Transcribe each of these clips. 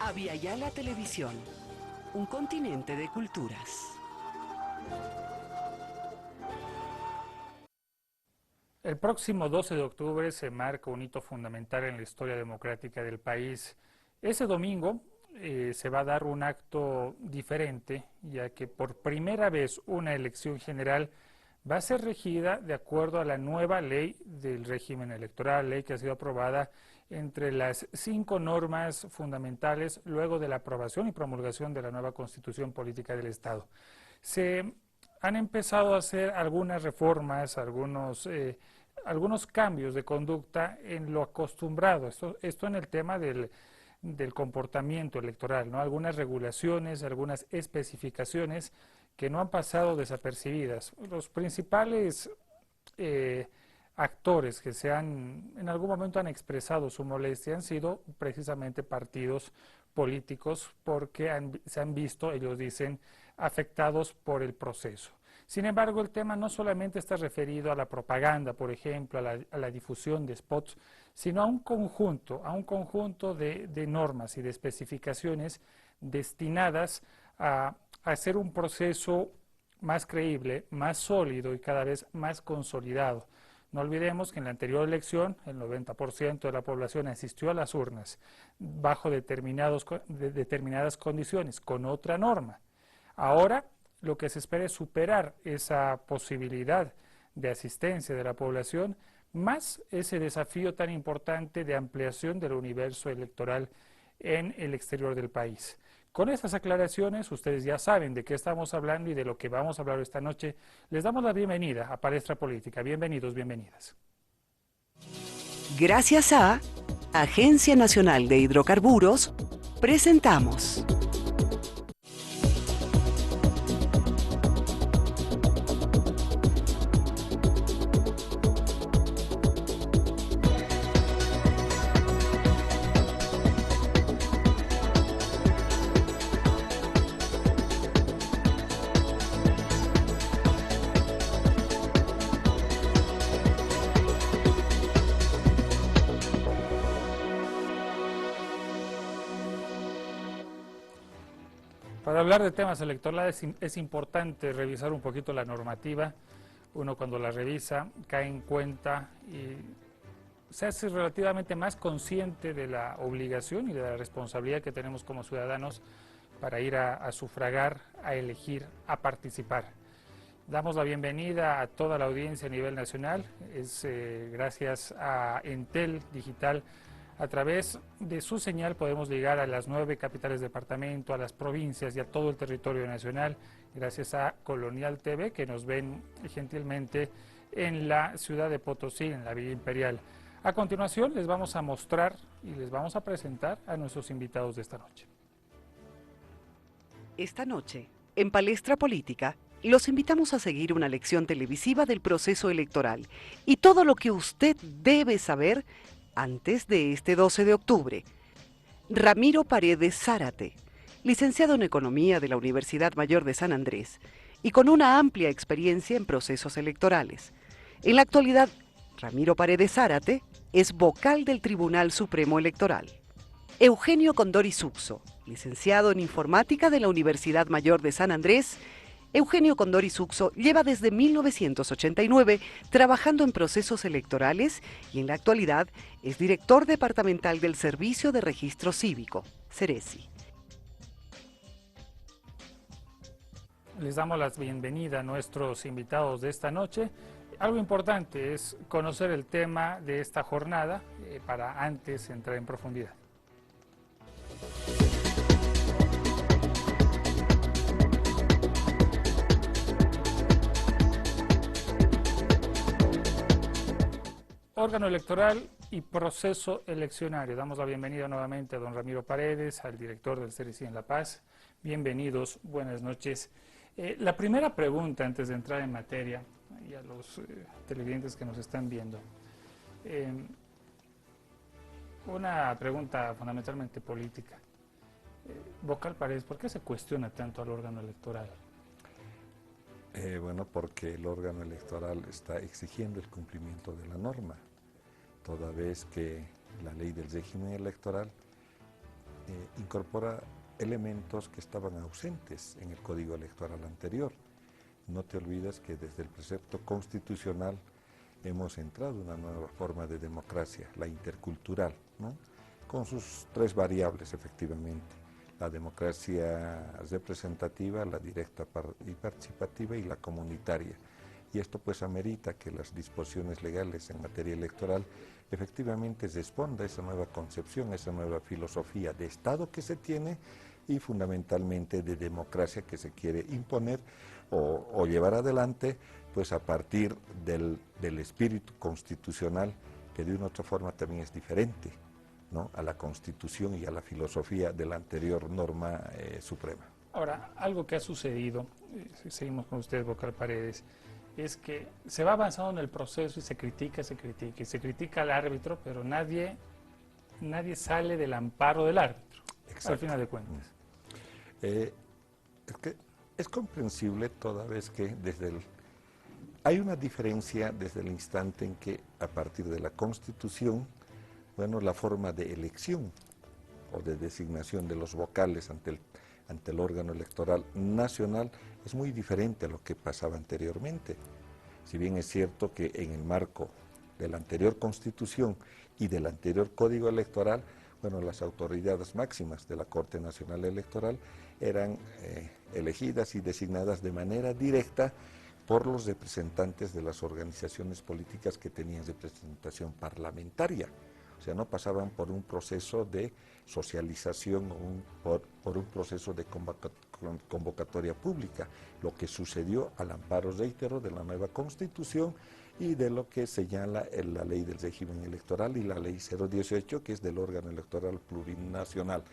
Aviala Televisión, un continente de culturas. El próximo 12 de octubre se marca un hito fundamental en la historia democrática del país. Ese domingo se va a dar un acto diferente, ya que por primera vez una elección general va a ser regida de acuerdo a la nueva ley del régimen electoral, ley que ha sido aprobada entre las 5 normas fundamentales luego de la aprobación y promulgación de la nueva Constitución Política del Estado. Se han empezado a hacer algunas reformas, algunos cambios de conducta en lo acostumbrado, esto en el tema del comportamiento electoral, ¿no? Algunas regulaciones, algunas especificaciones que no han pasado desapercibidas. Los principales actores que en algún momento han expresado su molestia han sido precisamente partidos políticos porque se han visto, ellos dicen, afectados por el proceso. Sin embargo, el tema no solamente está referido a la propaganda, por ejemplo, a la difusión de spots, sino a un conjunto de normas y de especificaciones destinadas a hacer un proceso más creíble, más sólido y cada vez más consolidado. No olvidemos que en la anterior elección el 90% de la población asistió a las urnas bajo determinadas condiciones, con otra norma. Ahora lo que se espera es superar esa posibilidad de asistencia de la población, más ese desafío tan importante de ampliación del universo electoral en el exterior del país. Con estas aclaraciones, ustedes ya saben de qué estamos hablando y de lo que vamos a hablar esta noche. Les damos la bienvenida a Palestra Política. Bienvenidos, bienvenidas. Gracias a Agencia Nacional de Hidrocarburos, presentamos Para hablar de temas electorales es importante revisar un poquito la normativa. Uno cuando la revisa cae en cuenta y se hace relativamente más consciente de la obligación y de la responsabilidad que tenemos como ciudadanos para ir a sufragar, a elegir, a participar. Damos la bienvenida a toda la audiencia a nivel nacional. Es gracias a Entel Digital. A través de su señal podemos llegar a las 9 capitales de departamento, a las provincias y a todo el territorio nacional, gracias a Colonial TV, que nos ven gentilmente en la ciudad de Potosí, en la Villa Imperial. A continuación les vamos a mostrar y les vamos a presentar a nuestros invitados de esta noche. esta noche, en Palestra Política, los invitamos a seguir una lección televisiva del proceso electoral y todo lo que usted debe saber antes de este 12 de octubre. Ramiro Paredes Zárate, licenciado en Economía de la Universidad Mayor de San Andrés y con una amplia experiencia en procesos electorales. En la actualidad, Ramiro Paredes Zárate es vocal del Tribunal Supremo Electoral. Eugenio Condori Sucso, licenciado en Informática de la Universidad Mayor de San Andrés. Eugenio Condori Sucso lleva desde 1989 trabajando en procesos electorales y en la actualidad es director departamental del Servicio de Registro Cívico, Ceresi. Les damos la bienvenida a nuestros invitados de esta noche. Algo importante es conocer el tema de esta jornada para antes entrar en profundidad. Órgano electoral y proceso eleccionario. Damos la bienvenida nuevamente a don Ramiro Paredes, al director del CERECI en La Paz. Bienvenidos, buenas noches. La primera pregunta, antes de entrar en materia, y a los televidentes que nos están viendo, una pregunta fundamentalmente política. Vocal Paredes, ¿por qué se cuestiona tanto al órgano electoral? Bueno, porque el órgano electoral está exigiendo el cumplimiento de la norma, toda vez que la ley del régimen electoral incorpora elementos que estaban ausentes en el Código Electoral anterior. No te olvides que desde el precepto constitucional hemos entrado en una nueva forma de democracia, la intercultural, ¿no? Con sus tres variables, efectivamente: la democracia representativa, la directa y participativa y la comunitaria. Y esto pues amerita que las disposiciones legales en materia electoral efectivamente responda a esa nueva concepción, a esa nueva filosofía de Estado que se tiene y fundamentalmente de democracia que se quiere imponer o llevar adelante, pues a partir del espíritu constitucional, que de una u otra forma también es diferente, ¿no?, a la Constitución y a la filosofía de la anterior norma suprema. Ahora, algo que ha sucedido, seguimos con usted, Vocal Paredes, es que se va avanzando en el proceso y se critica al árbitro, pero nadie sale del amparo del árbitro. Exacto. Al final de cuentas. Es que es comprensible toda vez que hay una diferencia desde el instante en que a partir de la Constitución, bueno, la forma de elección o de designación de los vocales ante el órgano electoral nacional es muy diferente a lo que pasaba anteriormente. Si bien es cierto que en el marco de la anterior Constitución y del anterior Código Electoral, bueno, las autoridades máximas de la Corte Nacional Electoral eran elegidas y designadas de manera directa por los representantes de las organizaciones políticas que tenían representación parlamentaria. O sea, no pasaban por un proceso de socialización o por un proceso de convocatoria pública, lo que sucedió al amparo, reitero, de la nueva Constitución y de lo que señala la ley del régimen electoral y la ley 018, que es del órgano electoral plurinacional.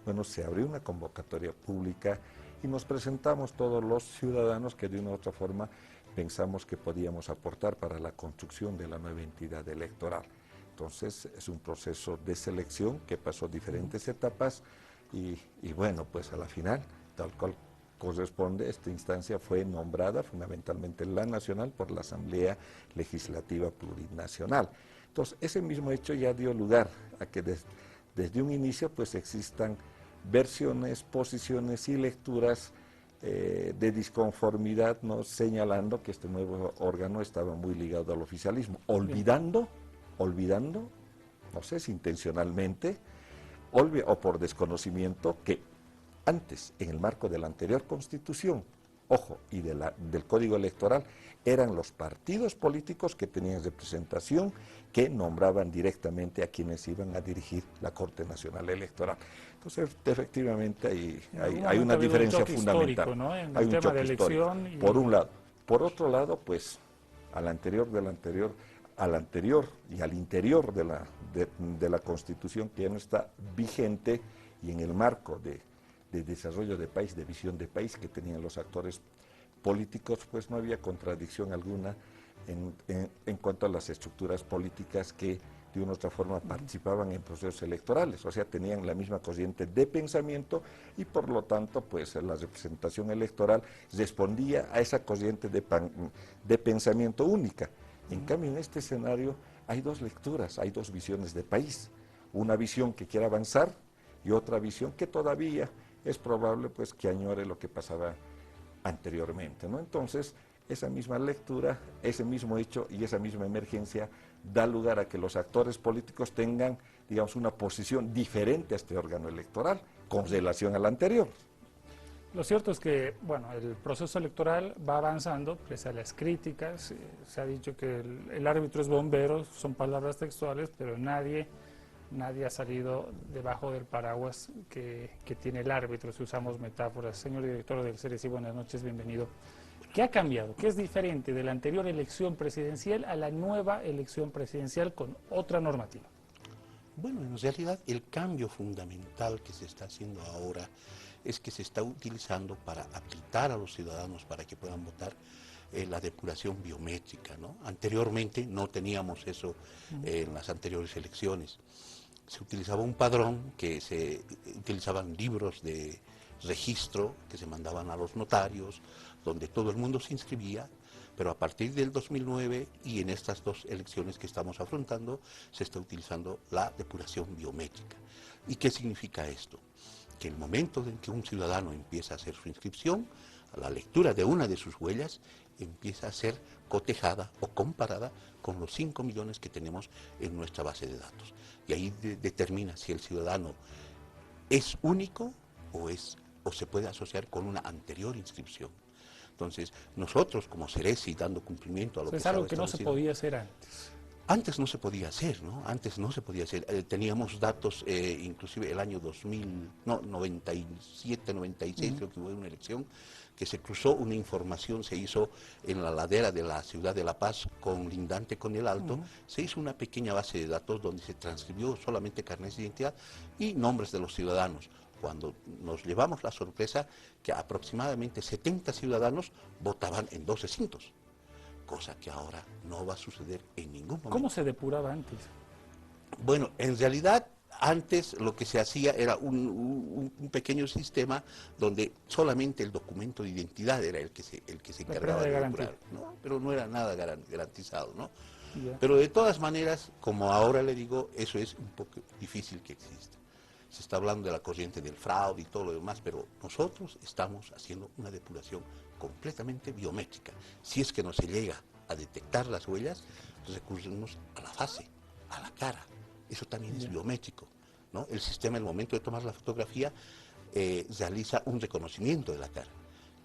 Bueno, se abrió una convocatoria pública y nos presentamos todos los ciudadanos que de una u otra forma pensamos que podíamos aportar para la construcción de la nueva entidad electoral. Entonces es un proceso de selección que pasó diferentes etapas y bueno, pues a la final, tal cual corresponde, esta instancia fue nombrada fundamentalmente la nacional por la Asamblea Legislativa Plurinacional. Entonces ese mismo hecho ya dio lugar a que desde un inicio pues existan versiones, posiciones y lecturas de disconformidad, ¿no?, señalando que este nuevo órgano estaba muy ligado al oficialismo, olvidando, no sé si intencionalmente o por desconocimiento, que antes, en el marco de la anterior Constitución, ojo, y del Código Electoral, eran los partidos políticos que tenían representación, que nombraban directamente a quienes iban a dirigir la Corte Nacional Electoral. Entonces, efectivamente, hay una diferencia fundamental. ¿No? En hay el un tema de choque histórico, elección por un lado. Por otro lado, pues, al anterior y al interior de la Constitución, que ya no está vigente, y en el marco de desarrollo de país, de visión de país que tenían los actores políticos, pues no había contradicción alguna en cuanto a las estructuras políticas que de una u otra forma participaban en procesos electorales, o sea, tenían la misma corriente de pensamiento y por lo tanto, pues la representación electoral respondía a esa corriente de pensamiento única. En cambio, en este escenario hay dos lecturas, hay dos visiones de país, una visión que quiere avanzar y otra visión que todavía es probable pues que añore lo que pasaba anteriormente, ¿no? Entonces, esa misma lectura, ese mismo hecho y esa misma emergencia da lugar a que los actores políticos tengan, digamos, una posición diferente a este órgano electoral con relación al anterior. Lo cierto es que, bueno, el proceso electoral va avanzando, pese a las críticas. Se ha dicho que el árbitro es bombero, son palabras textuales, pero nadie ha salido debajo del paraguas que tiene el árbitro, si usamos metáforas. Señor director del CERECI, buenas noches, bienvenido. ¿Qué ha cambiado? ¿Qué es diferente de la anterior elección presidencial a la nueva elección presidencial con otra normativa? Bueno, en realidad el cambio fundamental que se está haciendo ahora es que se está utilizando para habilitar a los ciudadanos para que puedan votar la depuración biométrica, ¿no? Anteriormente no teníamos eso en las anteriores elecciones. Se utilizaba un padrón, que se utilizaban libros de registro que se mandaban a los notarios, donde todo el mundo se inscribía, Pero a partir del 2009 y en estas dos elecciones que estamos afrontando, se está utilizando la depuración biométrica. ¿Y qué significa esto? Que el momento en que un ciudadano empieza a hacer su inscripción, a la lectura de una de sus huellas, empieza a ser cotejada o comparada con los 5 millones que tenemos en nuestra base de datos. Y ahí determina si el ciudadano es único o se puede asociar con una anterior inscripción. Entonces, nosotros como Ceresi, dando cumplimiento a lo que es algo que no se podía hacer antes. Antes no se podía hacer, ¿no? Antes no se podía hacer. Teníamos datos, inclusive el año 97, 96, creo que hubo una elección, que se cruzó una información, se hizo en la ladera de la ciudad de La Paz, lindante con el Alto, se hizo una pequeña base de datos donde se transcribió solamente carnet de identidad y nombres de los ciudadanos. Cuando nos llevamos la sorpresa que aproximadamente 70 ciudadanos votaban en 2 recintos, cosa que ahora no va a suceder en ningún momento. ¿Cómo se depuraba antes? Bueno, en realidad antes lo que se hacía era un pequeño sistema donde solamente el documento de identidad era el que se encargaba de depurar, ¿no? Pero no era nada garantizado, ¿no? Yeah. Pero de todas maneras, como ahora le digo, eso es un poco difícil que exista. Se está hablando de la corriente del fraude y todo lo demás, pero nosotros estamos haciendo una depuración completamente biométrica. Si es que no se llega a detectar las huellas, recurrimos a la fase, a la cara. Eso también es biométrico, ¿no? El sistema, en el momento de tomar la fotografía, realiza un reconocimiento de la cara.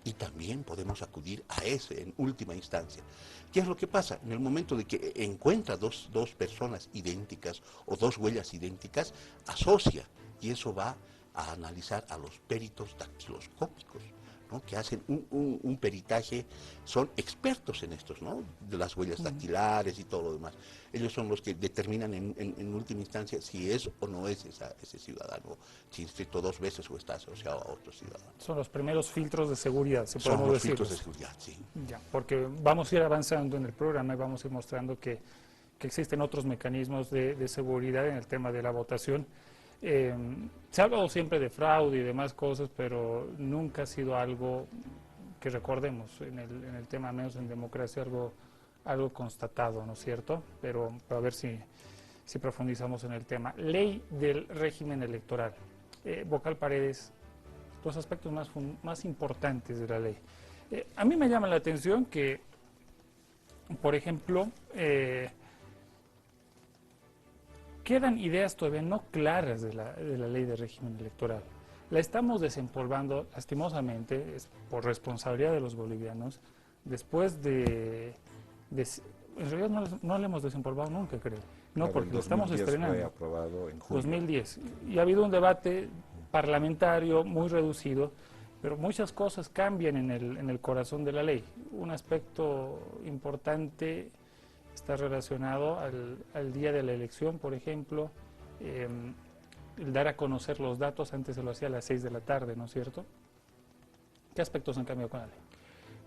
Y también podemos acudir a ese en última instancia. ¿Qué es lo que pasa? En el momento de que encuentra dos personas idénticas o 2 huellas idénticas, asocia, y eso va a analizar a los peritos dactiloscópicos, ¿no? Que hacen un peritaje, son expertos en estos, ¿no? De las huellas dactilares y todo lo demás. Ellos son los que determinan en última instancia si es o no es ese ciudadano, si inscrito 2 veces o está asociado a otro ciudadano. Son los primeros filtros de seguridad, se podemos decir. Son los filtros de seguridad, sí. Ya, porque vamos a ir avanzando en el programa y vamos a ir mostrando que existen otros mecanismos de seguridad en el tema de la votación. Se ha hablado siempre de fraude y demás cosas, pero nunca ha sido algo que recordemos en el tema, menos en democracia, algo constatado, ¿no es cierto? Pero a ver si profundizamos en el tema. Ley del régimen electoral. Vocal Paredes, los aspectos más importantes de la ley. A mí me llama la atención que, por ejemplo, quedan ideas todavía no claras de la ley de régimen electoral. La estamos desempolvando, lastimosamente, es por responsabilidad de los bolivianos, después de en realidad no la hemos desempolvado nunca, creo. No, porque lo estamos estrenando. Fue aprobado en julio. 2010. Y ha habido un debate parlamentario muy reducido, pero muchas cosas cambian en el corazón de la ley. Un aspecto importante está relacionado al día de la elección, por ejemplo, el dar a conocer los datos. Antes se lo hacía a las 6 de la tarde, ¿no es cierto? ¿Qué aspectos han cambiado con la ley?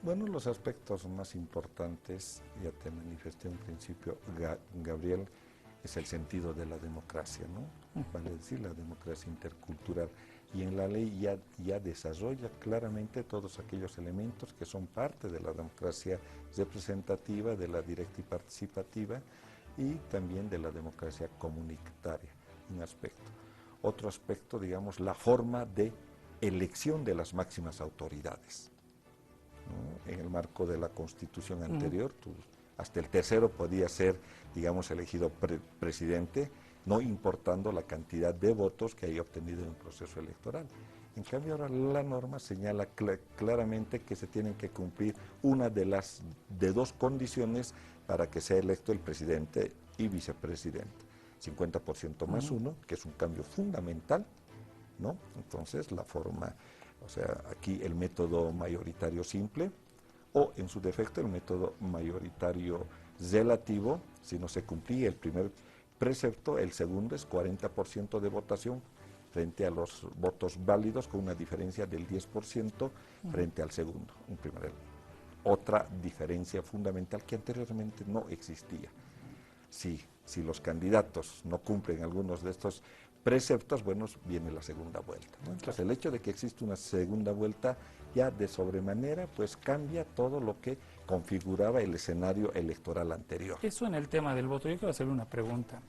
Bueno, los aspectos más importantes, ya te manifesté en principio, Gabriel, es el sentido de la democracia, ¿no? Vale decir, la democracia intercultural. Y en la ley ya desarrolla claramente todos aquellos elementos que son parte de la democracia representativa, de la directa y participativa, y también de la democracia comunitaria, un aspecto. Otro aspecto, digamos, la forma de elección de las máximas autoridades, ¿no? En el marco de la Constitución anterior, hasta el tercero podía ser, digamos, elegido presidente, no importando la cantidad de votos que haya obtenido en un proceso electoral. En cambio, ahora la norma señala claramente que se tienen que cumplir una de 2 condiciones para que sea electo el presidente y vicepresidente. 50% más 1, que es un cambio fundamental, ¿no? Entonces, la forma, o sea, aquí el método mayoritario simple, o en su defecto el método mayoritario relativo, si no se cumplía el primer precepto, el segundo es 40% de votación frente a los votos válidos, con una diferencia del 10% frente al segundo. Otra diferencia fundamental que anteriormente no existía. Si los candidatos no cumplen algunos de estos preceptos, bueno, viene la segunda vuelta, ¿no? Entonces el hecho de que existe una segunda vuelta ya de sobremanera, pues cambia todo lo que configuraba el escenario electoral anterior. Eso en el tema del voto, yo quiero hacerle una pregunta.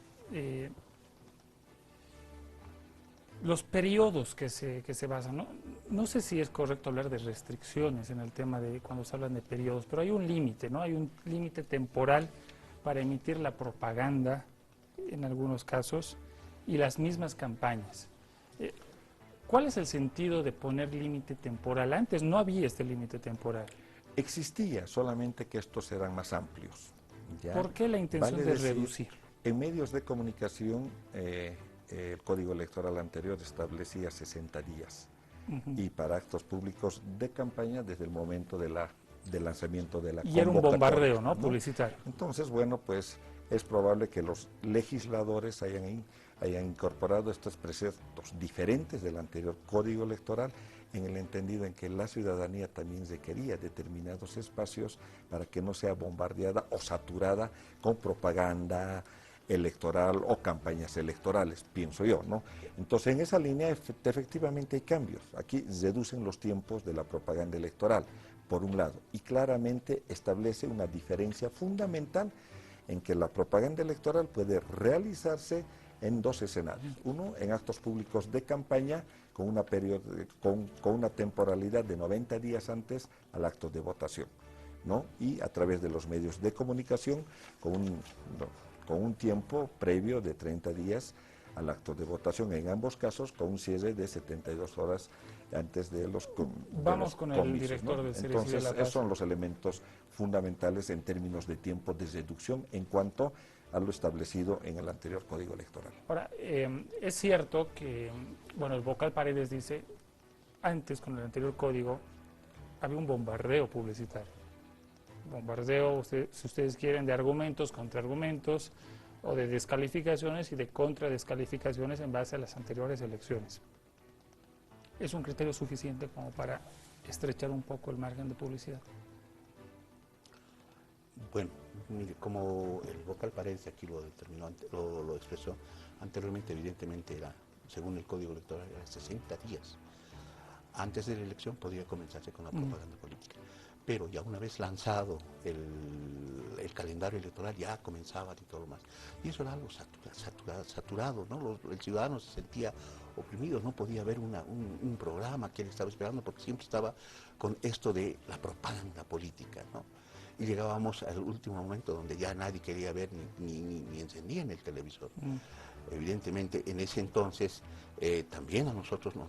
Los periodos que se basan, no sé si es correcto hablar de restricciones en el tema de cuando se hablan de periodos, pero hay un límite, ¿no? Hay un límite temporal para emitir la propaganda, en algunos casos, y las mismas campañas. ¿Cuál es el sentido de poner límite temporal? Antes no había este límite temporal. Existía, solamente que estos eran más amplios. ¿Ya? ¿Por qué la intención Vale de decir, reducir? En medios de comunicación, el Código Electoral anterior establecía 60 días. Y para actos públicos de campaña desde el momento del lanzamiento de la convocatoria. Y era un bombardeo, ¿no? Publicitario. Entonces, bueno, pues es probable que los legisladores hayan incorporado estos preceptos diferentes del anterior Código Electoral en el entendido en que la ciudadanía también requería determinados espacios para que no sea bombardeada o saturada con propaganda electoral o campañas electorales, pienso yo, ¿no? Entonces, en esa línea efectivamente hay cambios. Aquí reducen los tiempos de la propaganda electoral, por un lado, y claramente establece una diferencia fundamental en que la propaganda electoral puede realizarse en dos escenarios. Uno, en actos públicos de campaña con una temporalidad de 90 días antes al acto de votación, ¿no? Y a través de los medios de comunicación con un tiempo previo de 30 días al acto de votación, en ambos casos con un cierre de 72 horas antes de los Vamos con el comicios, director, ¿no?, del Servicio Entonces, de la Paz. Esos son los elementos fundamentales en términos de tiempo de reducción en cuanto a lo establecido en el anterior Código Electoral. Ahora, es cierto que, bueno, el vocal Paredes dice, antes con el anterior código había un bombardeo publicitario. Bombardeo, si ustedes quieren, de argumentos, contraargumentos, o de descalificaciones y de contradescalificaciones en base a las anteriores elecciones. ¿Es un criterio suficiente como para estrechar un poco el margen de publicidad? Bueno, mire, como el vocal Paredes aquí lo determinó, lo expresó anteriormente, evidentemente era, según el Código Electoral, era 60 días. Antes de la elección podía comenzarse con la propaganda política. Pero ya una vez lanzado el calendario electoral ya comenzaba y todo lo más. Y eso era algo saturado, ¿no? El ciudadano se sentía oprimido, no podía ver un programa que él estaba esperando porque siempre estaba con esto de la propaganda política, ¿no? Y llegábamos al último momento donde ya nadie quería ver ni encendían el televisor. Evidentemente en ese entonces también a nosotros nos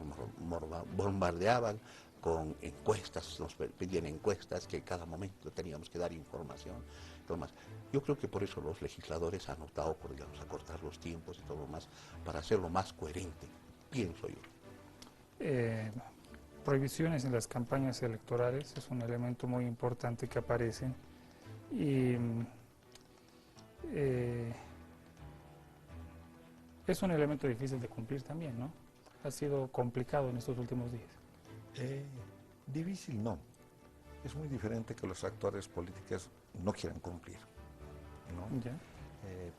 bombardeaban con encuestas, nos pedían encuestas que cada momento teníamos que dar información y todo más. Yo creo que por eso los legisladores han optado por, digamos, acortar los tiempos y todo lo más para hacerlo más coherente, pienso yo. Prohibiciones en las campañas electorales es un elemento muy importante que aparece y es un elemento difícil de cumplir también, ¿no? Ha sido complicado en estos últimos días. Difícil no. Es muy diferente que los actores políticos no quieran cumplir, ¿no? ¿Ya?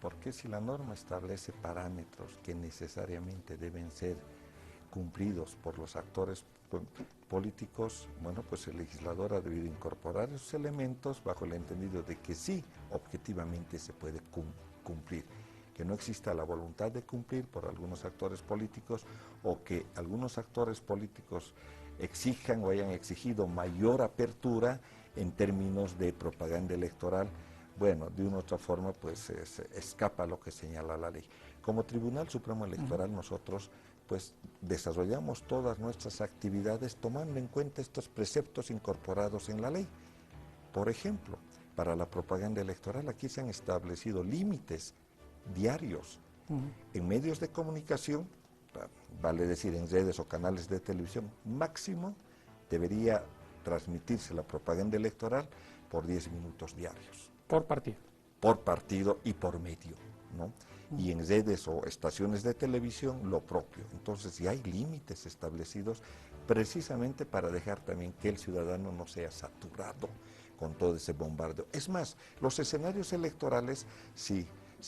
Porque si la norma establece parámetros que necesariamente deben ser cumplidos por los actores políticos, bueno, pues el legislador ha debido incorporar esos elementos bajo el entendido de que sí, objetivamente se puede cumplir, que no exista la voluntad de cumplir por algunos actores políticos o que algunos actores políticos exijan o hayan exigido mayor apertura en términos de propaganda electoral. Bueno, de una u otra forma, pues escapa a lo que señala la ley. Como Tribunal Supremo Electoral, nosotros pues desarrollamos todas nuestras actividades tomando en cuenta estos preceptos incorporados en la ley. Por ejemplo, para la propaganda electoral aquí se han establecido límites diarios. En medios de comunicación, vale decir en redes o canales de televisión, máximo debería transmitirse la propaganda electoral por 10 minutos diarios. Por partido. Por partido y por medio, ¿no? Y en redes o estaciones de televisión lo propio. Entonces ya hay límites establecidos precisamente para dejar también que el ciudadano no sea saturado con todo ese bombardeo. Es más, los escenarios electorales, si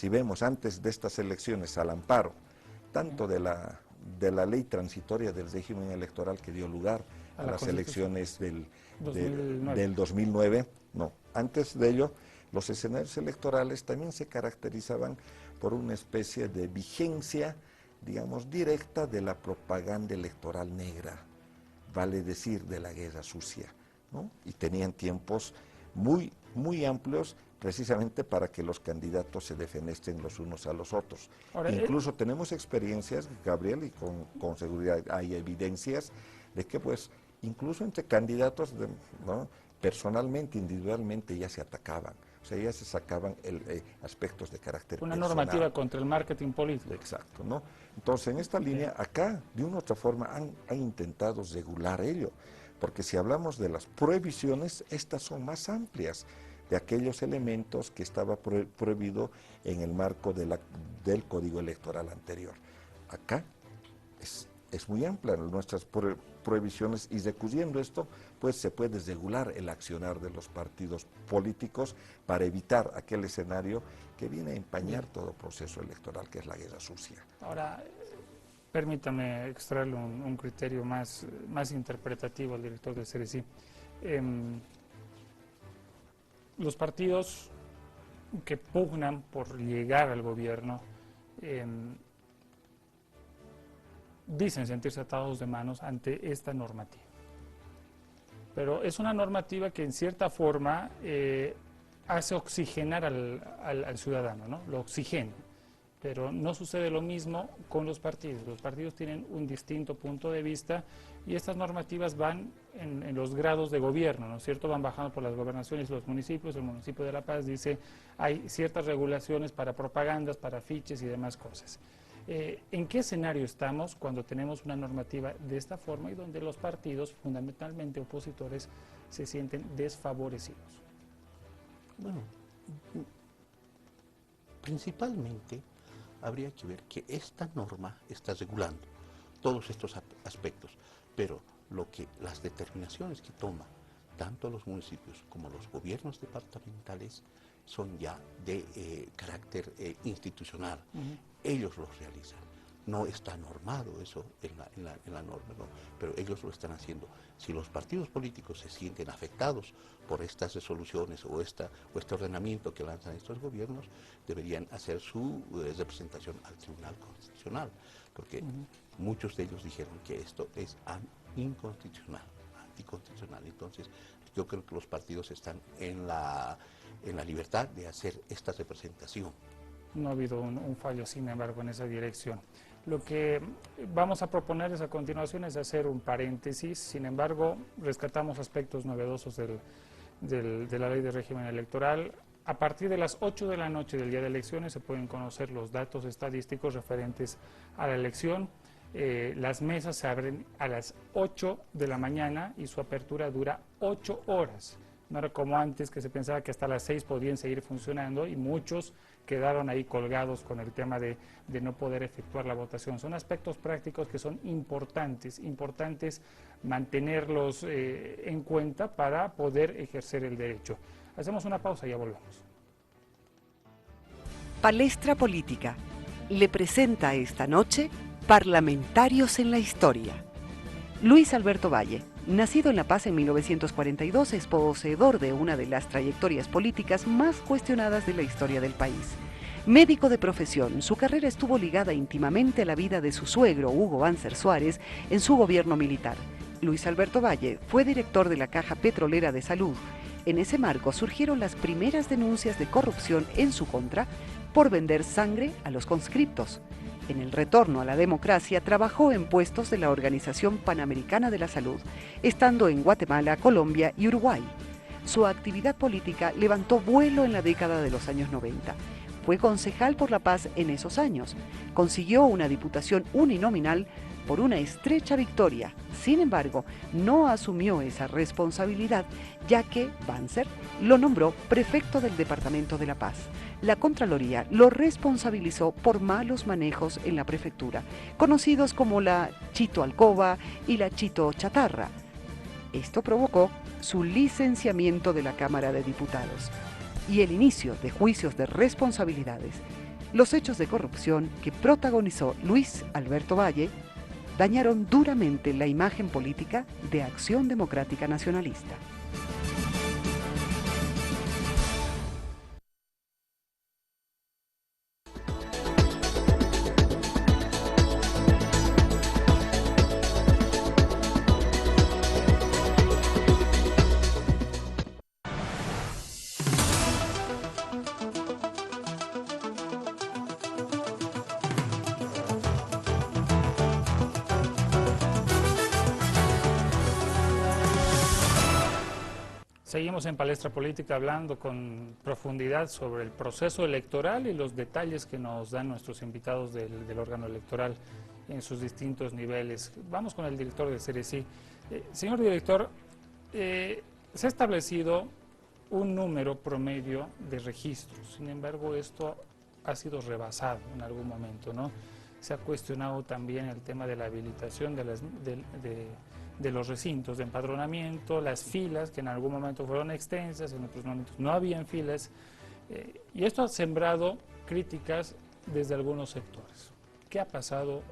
vemos antes de estas elecciones al amparo tanto de la ley transitoria del régimen electoral que dio lugar a las elecciones del 2009. No, antes de ello, los escenarios electorales también se caracterizaban por una especie de vigencia, digamos, directa de la propaganda electoral negra, vale decir, de la guerra sucia, ¿no? Y tenían tiempos muy, muy amplios precisamente para que los candidatos se defenestren los unos a los otros. Ahora, incluso tenemos experiencias, Gabriel, y con seguridad hay evidencias de que pues incluso entre candidatos, ¿no?, personalmente, individualmente ya se atacaban, o sea, ya se sacaban aspectos de carácter una personal. Normativa contra el marketing político. Exacto, ¿no? Entonces, en esta línea, acá, de una u otra forma, han intentado regular ello, porque si hablamos de las prohibiciones, estas son más amplias de aquellos elementos que estaba prohibido en el marco del Código Electoral anterior. Acá es muy amplia nuestras prohibiciones, y recurriendo esto, pues se puede regular el accionar de los partidos políticos para evitar aquel escenario que viene a empañar todo proceso electoral, que es la guerra sucia. Ahora, permítame extraerle un criterio más interpretativo al director del CERECI. Los partidos que pugnan por llegar al gobierno dicen sentirse atados de manos ante esta normativa. Pero es una normativa que en cierta forma hace oxigenar al ciudadano, ¿no? Lo oxigena. Pero no sucede lo mismo con los partidos. Los partidos tienen un distinto punto de vista y estas normativas van en los grados de gobierno, ¿no es cierto? Van bajando por las gobernaciones, los municipios. El municipio de La Paz dice hay ciertas regulaciones para propagandas, para afiches y demás cosas. ¿En qué escenario estamos cuando tenemos una normativa de esta forma y donde los partidos, fundamentalmente opositores, se sienten desfavorecidos? Bueno, principalmente habría que ver que esta norma está regulando todos estos aspectos, pero las determinaciones que toma tanto los municipios como los gobiernos departamentales son ya de carácter institucional. Ellos los realizan. No está normado eso en la norma, ¿no? Pero ellos lo están haciendo. Si los partidos políticos se sienten afectados por estas resoluciones o este ordenamiento que lanzan estos gobiernos, deberían hacer su representación al Tribunal Constitucional, porque muchos de ellos dijeron que esto es inconstitucional, anticonstitucional. Entonces, yo creo que los partidos están en la libertad de hacer esta representación. No ha habido un fallo, sin embargo, en esa dirección. Lo que vamos a proponerles a continuación es hacer un paréntesis. Sin embargo, rescatamos aspectos novedosos de la ley de régimen electoral. A partir de las 8 de la noche del día de elecciones se pueden conocer los datos estadísticos referentes a la elección. Las mesas se abren a las 8 de la mañana y su apertura dura 8 horas. No era como antes, que se pensaba que hasta las 6 podían seguir funcionando y muchos quedaron ahí colgados con el tema de no poder efectuar la votación. Son aspectos prácticos que son importantes mantenerlos en cuenta para poder ejercer el derecho. Hacemos una pausa y ya volvemos. Palestra Política le presenta esta noche Parlamentarios en la Historia. Luis Alberto Valle, nacido en La Paz en 1942, es poseedor de una de las trayectorias políticas más cuestionadas de la historia del país. Médico de profesión, su carrera estuvo ligada íntimamente a la vida de su suegro, Hugo Banzer Suárez, en su gobierno militar. Luis Alberto Valle fue director de la Caja Petrolera de Salud. En ese marco surgieron las primeras denuncias de corrupción en su contra por vender sangre a los conscriptos. En el retorno a la democracia, trabajó en puestos de la Organización Panamericana de la Salud, estando en Guatemala, Colombia y Uruguay. Su actividad política levantó vuelo en la década de los años 90. Fue concejal por La Paz en esos años. Consiguió una diputación uninominal por una estrecha victoria. Sin embargo, no asumió esa responsabilidad, ya que Banzer lo nombró prefecto del departamento de La Paz. La Contraloría lo responsabilizó por malos manejos en la prefectura, conocidos como la Chito Alcoba y la Chito Chatarra. Esto provocó su licenciamiento de la Cámara de Diputados y el inicio de juicios de responsabilidades. Los hechos de corrupción que protagonizó Luis Alberto Valle dañaron duramente la imagen política de Acción Democrática Nacionalista. Seguimos en Palestra Política hablando con profundidad sobre el proceso electoral y los detalles que nos dan nuestros invitados del órgano electoral en sus distintos niveles. Vamos con el director de CERECI. Señor director, se ha establecido un número promedio de registros, sin embargo esto ha sido rebasado en algún momento, ¿no? Se ha cuestionado también el tema de la habilitación de los recintos de empadronamiento, las filas que en algún momento fueron extensas, en otros momentos no habían filas, y esto ha sembrado críticas desde algunos sectores. ¿Qué ha pasado?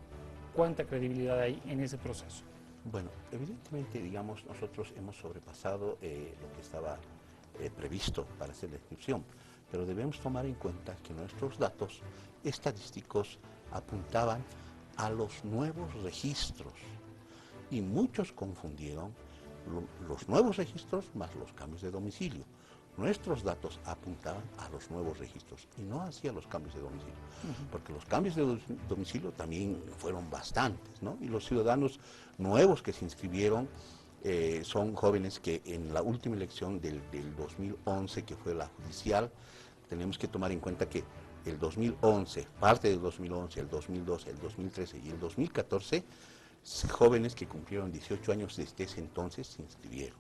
¿Cuánta credibilidad hay en ese proceso? Bueno, evidentemente, digamos, nosotros hemos sobrepasado lo que estaba previsto para hacer la inscripción, pero debemos tomar en cuenta que nuestros datos estadísticos apuntaban a los nuevos registros y muchos confundieron los nuevos registros más los cambios de domicilio. Nuestros datos apuntaban a los nuevos registros y no hacia los cambios de domicilio, porque los cambios de domicilio también fueron bastantes, ¿no? Y los ciudadanos nuevos que se inscribieron son jóvenes que en la última elección del 2011, que fue la judicial, tenemos que tomar en cuenta que el 2011, parte del 2011, el 2012, el 2013 y el 2014, jóvenes que cumplieron 18 años desde ese entonces se inscribieron.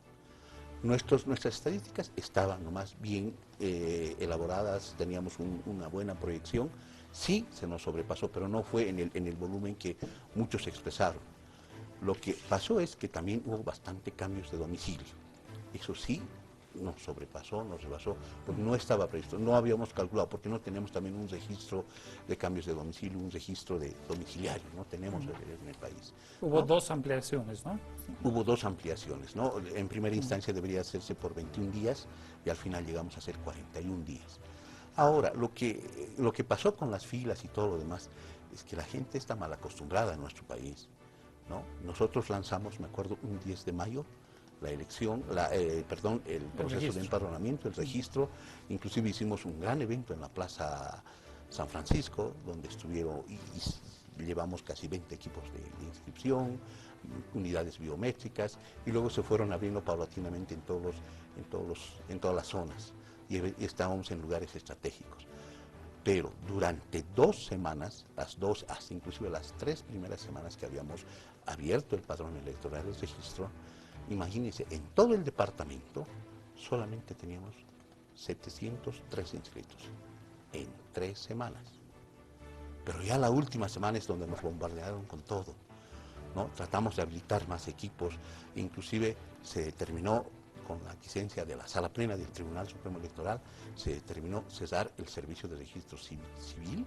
Nuestras estadísticas estaban nomás bien elaboradas, teníamos una buena proyección, sí se nos sobrepasó, pero no fue en el volumen que muchos expresaron. Lo que pasó es que también hubo bastante cambios de domicilio, eso sí nos sobrepasó, nos rebasó, porque no estaba previsto, no habíamos calculado, porque no tenemos también un registro de cambios de domicilio, un registro de domiciliario, no tenemos en el país. Hubo ¿no? dos ampliaciones, ¿no? Hubo dos ampliaciones, ¿no? En primera instancia debería hacerse por 21 días y al final llegamos a hacer 41 días. Ahora, lo que pasó con las filas y todo lo demás es que la gente está mal acostumbrada en nuestro país, ¿no? Nosotros lanzamos, me acuerdo, un 10 de mayo, la elección, el proceso de empadronamiento, el registro, inclusive hicimos un gran evento en la Plaza San Francisco, donde estuvieron y llevamos casi 20 equipos de inscripción, unidades biométricas, y luego se fueron abriendo paulatinamente en todas las zonas, y estábamos en lugares estratégicos. Pero durante 2 semanas, hasta inclusive las 3 primeras semanas que habíamos abierto el padrón electoral, el registro, imagínense, en todo el departamento solamente teníamos 703 inscritos en 3 semanas. Pero ya la última semana es donde nos bombardearon con todo, ¿no? Tratamos de habilitar más equipos, inclusive se determinó con la licencia de la Sala Plena del Tribunal Supremo Electoral, se determinó cesar el servicio de registro civil,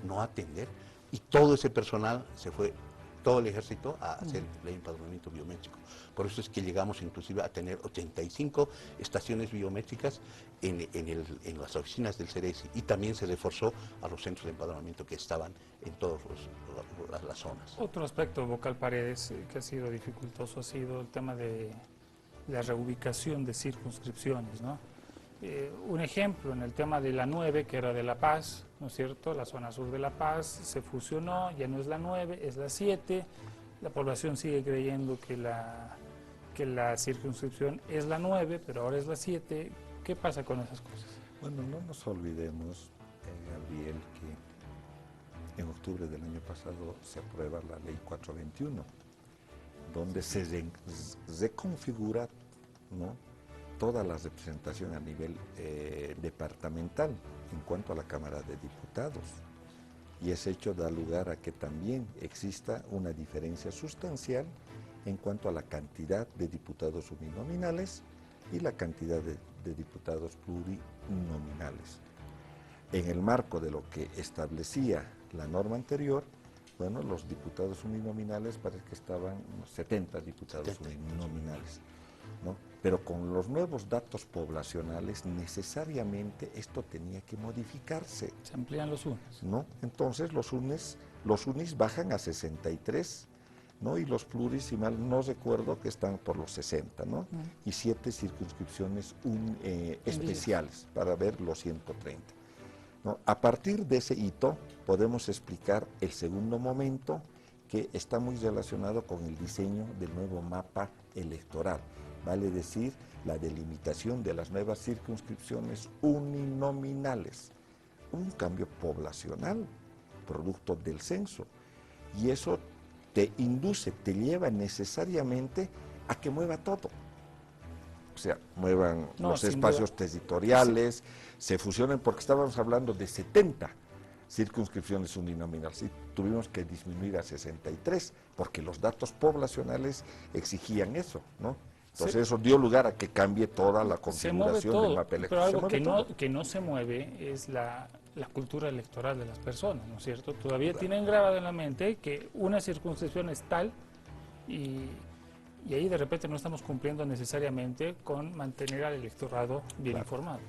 no atender, y todo ese personal se fue, todo el ejército, a hacer el empadronamiento biométrico. Por eso es que llegamos inclusive a tener 85 estaciones biométricas en las oficinas del CERECI, y también se reforzó a los centros de empadronamiento que estaban en todas las zonas. Otro aspecto, Vocal Paredes, que ha sido dificultoso ha sido el tema de la reubicación de circunscripciones, ¿no? Un ejemplo, en el tema de la 9, que era de La Paz, ¿no es cierto? La zona sur de La Paz se fusionó, ya no es la 9, es la 7. La población sigue creyendo que la circunscripción es la 9, pero ahora es la 7. ¿Qué pasa con esas cosas? Bueno, no nos olvidemos, Gabriel, que en octubre del año pasado se aprueba la ley 421, donde se reconfigura, ¿no?, toda la representación a nivel departamental en cuanto a la Cámara de Diputados. Y ese hecho da lugar a que también exista una diferencia sustancial en cuanto a la cantidad de diputados uninominales y la cantidad de diputados plurinominales. En el marco de lo que establecía la norma anterior, bueno, los diputados uninominales parece que estaban unos 70 diputados 70. uninominales, ¿no? Pero con los nuevos datos poblacionales necesariamente esto tenía que modificarse, Se amplían los unos. ¿no? Entonces los unis bajan a 63, ¿no? Y los pluris, si mal no recuerdo, que están por los 60, ¿no? Y 7 circunscripciones especiales para ver los 130. ¿No? A partir de ese hito podemos explicar el segundo momento, que está muy relacionado con el diseño del nuevo mapa electoral, vale decir, la delimitación de las nuevas circunscripciones uninominales, un cambio poblacional, producto del censo, y eso te induce, te lleva necesariamente a que mueva todo. O sea, muevan los espacios territoriales, se fusionen, porque estábamos hablando de 70 circunscripciones uninominales y tuvimos que disminuir a 63, porque los datos poblacionales exigían eso, ¿no? Entonces eso dio lugar a que cambie toda la configuración del mapa electoral. Pero algo que no se mueve es la cultura electoral de las personas, ¿no es cierto? Todavía tienen grabado en la mente que una circunscripción es tal y ahí de repente no estamos cumpliendo necesariamente con mantener al electorado bien informado.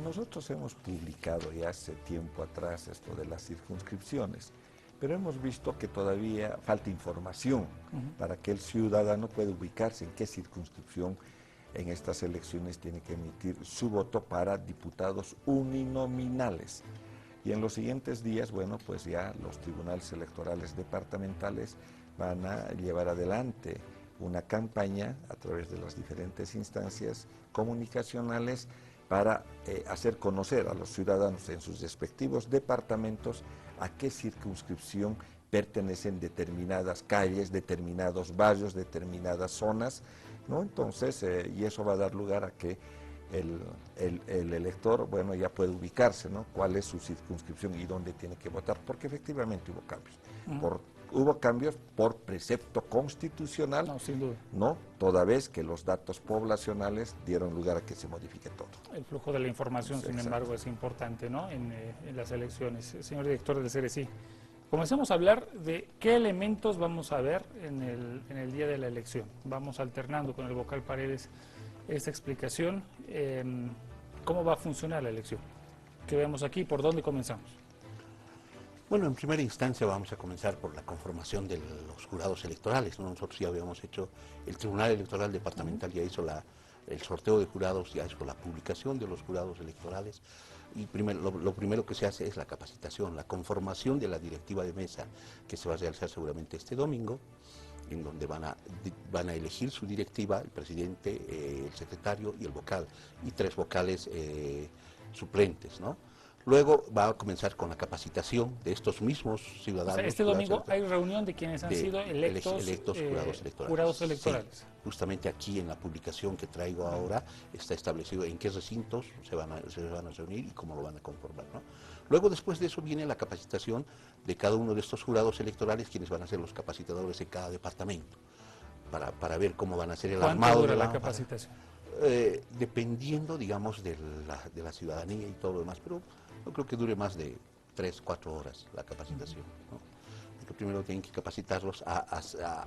Nosotros hemos publicado ya hace tiempo atrás esto de las circunscripciones, pero hemos visto que todavía falta información para que el ciudadano pueda ubicarse en qué circunscripción en estas elecciones tiene que emitir su voto para diputados uninominales. Y en los siguientes días, bueno, pues ya los tribunales electorales departamentales van a llevar adelante una campaña a través de las diferentes instancias comunicacionales para hacer conocer a los ciudadanos en sus respectivos departamentos a qué circunscripción pertenecen determinadas calles, determinados barrios, determinadas zonas, ¿no? Entonces, y eso va a dar lugar a que el elector, bueno, ya puede ubicarse, ¿no? Cuál es su circunscripción y dónde tiene que votar, porque efectivamente hubo cambios. Hubo cambios por precepto constitucional, No, sin duda. ¿no? Toda vez que los datos poblacionales dieron lugar a que se modifique todo. El flujo de la información, sin embargo, es importante, ¿no? En las elecciones. Señor director del CERECI, comencemos a hablar de qué elementos vamos a ver en el día de la elección. Vamos alternando con el vocal Paredes esta explicación. ¿Cómo va a funcionar la elección? ¿Qué vemos aquí? ¿Por dónde comenzamos? Bueno, en primera instancia vamos a comenzar por la conformación de los jurados electorales, ¿no? Nosotros ya habíamos hecho, el Tribunal Electoral Departamental ya hizo el sorteo de jurados, ya hizo la publicación de los jurados electorales, y lo primero que se hace es la capacitación, la conformación de la directiva de mesa, que se va a realizar seguramente este domingo, en donde van a elegir su directiva, el presidente, el secretario y el vocal, y 3 vocales suplentes, ¿no? Luego va a comenzar con la capacitación de estos mismos ciudadanos. O sea, este domingo hay reunión de quienes han sido electos jurados electorales. Sí, justamente aquí en la publicación que traigo ahora está establecido en qué recintos se van a reunir y cómo lo van a conformar, ¿no? Luego, después de eso, viene la capacitación de cada uno de estos jurados electorales, quienes van a ser los capacitadores de cada departamento, para ver cómo van a ser el armado de la capacitación. Dependiendo, digamos, de la ciudadanía y todo lo demás, pero no creo que dure más de 3, 4 horas la capacitación, ¿no? Porque primero tienen que capacitarlos a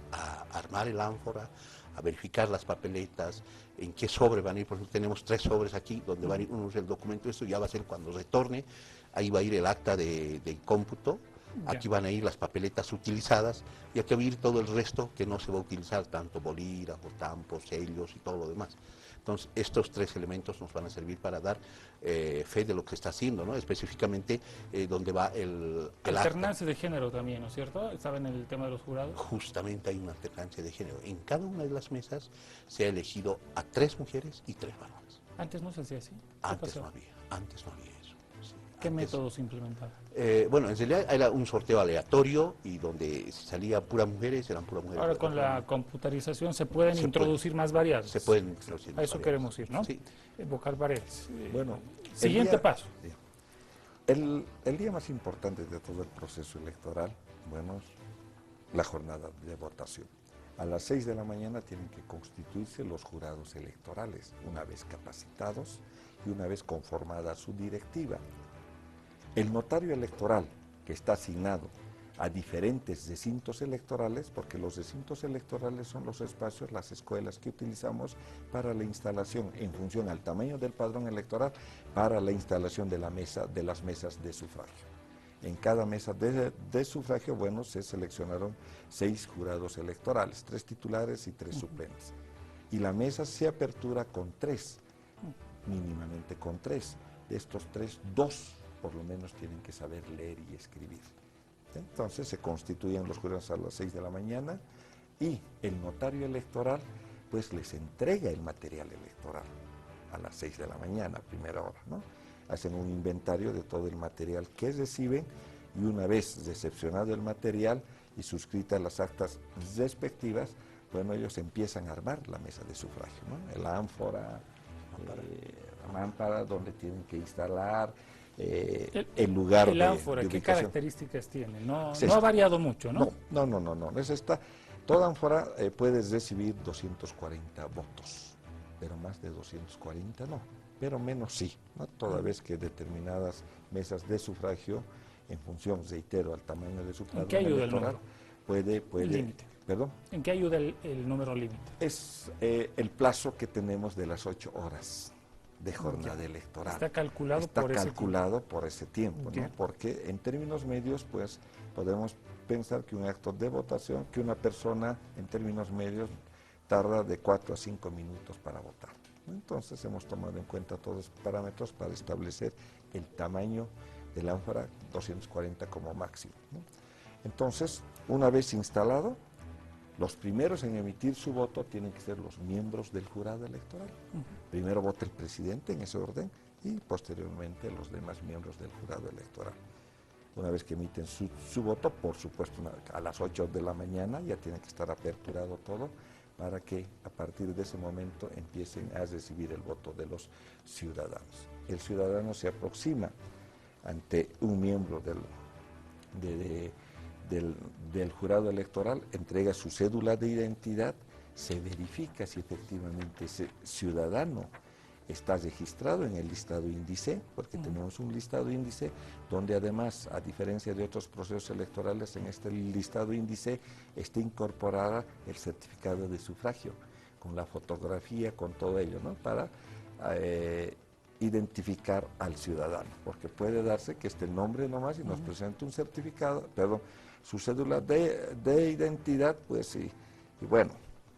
armar el ánfora, a verificar las papeletas, en qué sobre van a ir. Por ejemplo, tenemos 3 sobres aquí, donde va a ir uno es el documento, esto ya va a ser cuando retorne, ahí va a ir el acta de cómputo, aquí van a ir las papeletas utilizadas, y aquí va a ir todo el resto que no se va a utilizar, tanto bolígrafos, tampos, sellos y todo lo demás. Entonces, estos 3 elementos nos van a servir para dar fe de lo que se está haciendo, ¿no? Específicamente donde va el alternancia de género también, ¿no es cierto? ¿Estaba en el tema de los jurados? Justamente hay una alternancia de género. En cada una de las mesas se ha elegido a 3 mujeres y 3 varones. ¿Antes no se hacía así? Antes no había eso. Sí, ¿Qué métodos implementaban? Bueno, en realidad era un sorteo aleatorio y donde si salía puras mujeres, eran puras mujeres. Ahora con la computarización se pueden introducir más variables. Se pueden introducir más a eso variables. Queremos ir, ¿no? Sí. Vocal Paredes. Bueno, siguiente paso. El día más importante de todo el proceso electoral, bueno, es la jornada de votación. A las 6 de la mañana tienen que constituirse los jurados electorales, una vez capacitados y una vez conformada su directiva. El notario electoral, que está asignado a diferentes recintos electorales, porque los recintos electorales son los espacios, las escuelas que utilizamos para la instalación, en función al tamaño del padrón electoral, para la instalación de las mesas de sufragio. En cada mesa de sufragio, bueno, se seleccionaron 6 jurados electorales, 3 titulares y 3 suplentes. Y la mesa se apertura con 3, mínimamente con 3. De estos 3, 2 por lo menos tienen que saber leer y escribir. Entonces se constituyen los jurados a las 6 de la mañana y el notario electoral pues les entrega el material electoral a las 6 de la mañana, primera hora, ¿no? Hacen un inventario de todo el material que reciben y una vez recepcionado el material y suscritas las actas respectivas, bueno, ellos empiezan a armar la mesa de sufragio, ¿no? El ánfora, la mámpara donde tienen que instalar, el lugar el ánfora, de ¿qué ubicación. características tiene? No, Sí, no ha variado mucho, ¿no? No. Toda ánfora puedes recibir 240 votos, pero más de 240 no, pero menos sí, ¿no? Toda vez que determinadas mesas de sufragio, en función, reitero, al tamaño de su padrón qué ayuda electoral, puede límite? ¿Perdón? ¿En qué ayuda el número límite? Es el plazo que tenemos de las 8 horas de jornada electoral. Está calculado por ese tiempo, ¿no? Porque en términos medios, pues, podemos pensar que un acto de votación, que una persona, en términos medios, tarda de 4 a 5 minutos para votar. Entonces, hemos tomado en cuenta todos los parámetros para establecer el tamaño del ánfora, 240 como máximo, ¿no? Entonces, una vez instalado, los primeros en emitir su voto tienen que ser los miembros del jurado electoral. Primero vota el presidente en ese orden y posteriormente los demás miembros del jurado electoral. Una vez que emiten su voto, por supuesto, a las 8 de la mañana ya tiene que estar aperturado todo para que a partir de ese momento empiecen a recibir el voto de los ciudadanos. El ciudadano se aproxima ante un miembro del jurado electoral, entrega su cédula de identidad, se verifica si efectivamente ese ciudadano está registrado en el listado índice, porque tenemos un listado índice donde además, a diferencia de otros procesos electorales, en este listado índice está incorporada el certificado de sufragio, con la fotografía, con todo ello, ¿no? Para identificar al ciudadano, porque puede darse que esté el nombre nomás y nos presente un certificado, perdón, su cédula de identidad, pues y bueno,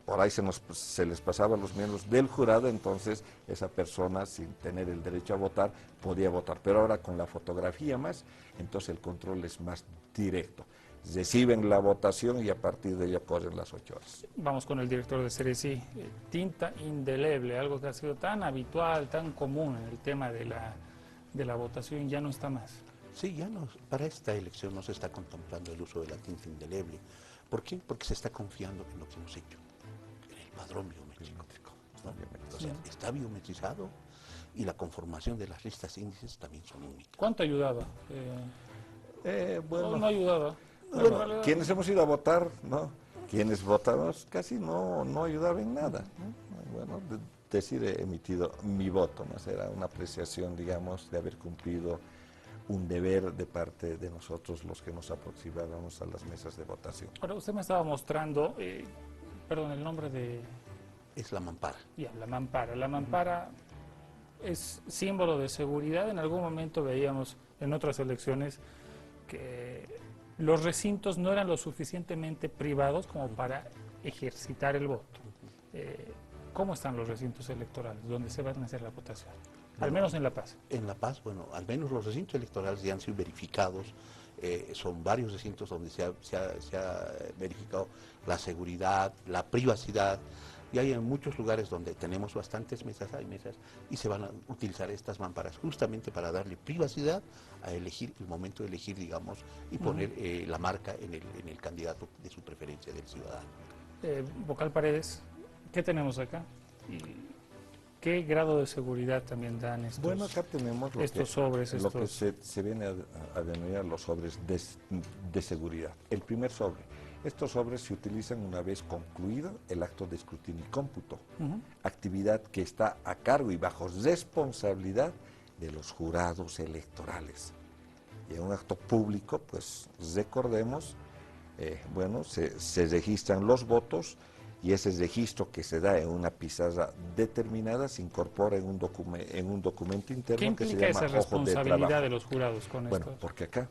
por ahí se les pasaba a los miembros del jurado, entonces esa persona, sin tener el derecho a votar, podía votar. Pero ahora con la fotografía más, entonces el control es más directo. Reciben la votación y a partir de ella corren las 8 horas. Vamos con el director de Cereci. Tinta indeleble, algo que ha sido tan habitual, tan común en el tema de la votación, ya no está más. Sí, ya no, para esta elección no se está contemplando el uso de la tinta indeleble. ¿Por qué? Porque se está confiando en lo que hemos hecho, en el padrón biométrico. ¿No? O sea, está biometrizado y la conformación de las listas índices también son únicas. ¿Cuánto ayudaba? Bueno, no ayudaba. Bueno, quienes hemos ido a votar, ¿no? Quienes votamos casi no ayudaba en nada, ¿no? Bueno, decir he emitido mi voto, ¿no? Era una apreciación, digamos, de haber cumplido un deber de parte de nosotros los que nos aproximábamos a las mesas de votación. Ahora, usted me estaba mostrando, perdón, el nombre de... Es la mampara. Ya, la mampara. La mampara es símbolo de seguridad. En algún momento veíamos en otras elecciones que los recintos no eran lo suficientemente privados como para ejercitar el voto. ¿Cómo están los recintos electorales donde se van a hacer la votación? Al menos en La Paz. En La Paz, bueno, al menos los recintos electorales ya han sido verificados. Son varios recintos donde se ha verificado la seguridad, la privacidad. Y hay en muchos lugares donde tenemos bastantes mesas, hay mesas, y se van a utilizar estas mamparas justamente para darle privacidad a elegir, el momento de elegir, digamos, y poner la marca en el candidato de su preferencia del ciudadano. Vocal Paredes, ¿qué tenemos acá? ¿Qué grado de seguridad también dan estos, bueno, acá tenemos sobres? Lo que se viene a denominar los sobres de seguridad. El primer sobre. Estos sobres se utilizan una vez concluido el acto de escrutinio y cómputo, actividad que está a cargo y bajo responsabilidad de los jurados electorales. Y en un acto público, pues recordemos, se registran los votos y ese registro que se da en una pizarra determinada se incorpora en un documento interno que se llama ¿Qué implica esa hoja de responsabilidad trabajo. de los jurados con Bueno, esto? porque acá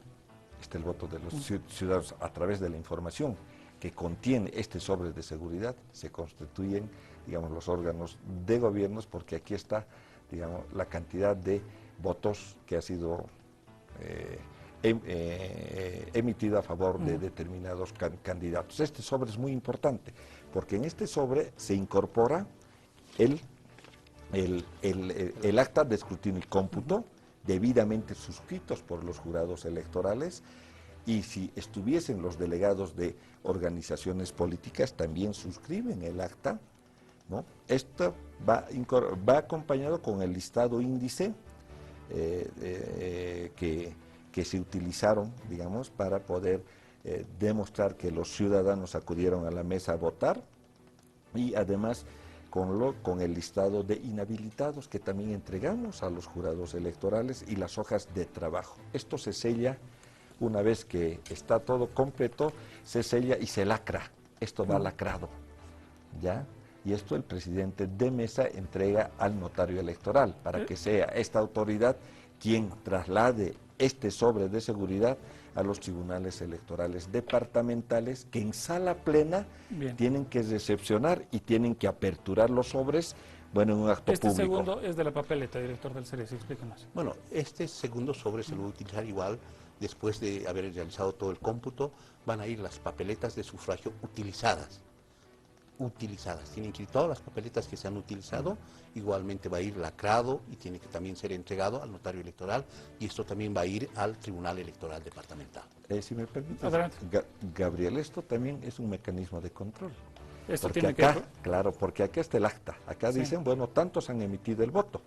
está el voto de los ciudadanos a través de la información que contiene este sobre de seguridad, se constituyen, digamos, los órganos de gobiernos, porque aquí está, digamos, la cantidad de votos que ha sido emitido a favor de determinados candidatos. Este sobre es muy importante, porque en este sobre se incorpora el acta de escrutinio y cómputo, debidamente suscritos por los jurados electorales, y si estuviesen los delegados de organizaciones políticas, también suscriben el acta, ¿no? Esto va acompañado con el listado índice que se utilizaron, digamos, para poder demostrar que los ciudadanos acudieron a la mesa a votar, y además con el listado de inhabilitados que también entregamos a los jurados electorales y las hojas de trabajo. Esto se sella, una vez que está todo completo, se sella y se lacra. Esto va lacrado, ¿ya? Y esto el presidente de mesa entrega al notario electoral para que sea esta autoridad quien traslade este sobre de seguridad a los tribunales electorales departamentales, que en sala plena tienen que recepcionar y tienen que aperturar los sobres, en un acto público. Este segundo es de la papeleta, director del CERES, explícanos. Bueno, este segundo sobre se lo va a utilizar igual, después de haber realizado todo el cómputo, van a ir las papeletas de sufragio utilizadas, tienen que ir todas las papeletas que se han utilizado, igualmente va a ir lacrado y tiene que también ser entregado al notario electoral, y esto también va a ir al Tribunal Electoral Departamental. Si me permite, Gabriel, esto también es un mecanismo de control. Esto porque tiene acá, claro, porque acá está el acta, acá dicen, tantos han emitido el voto,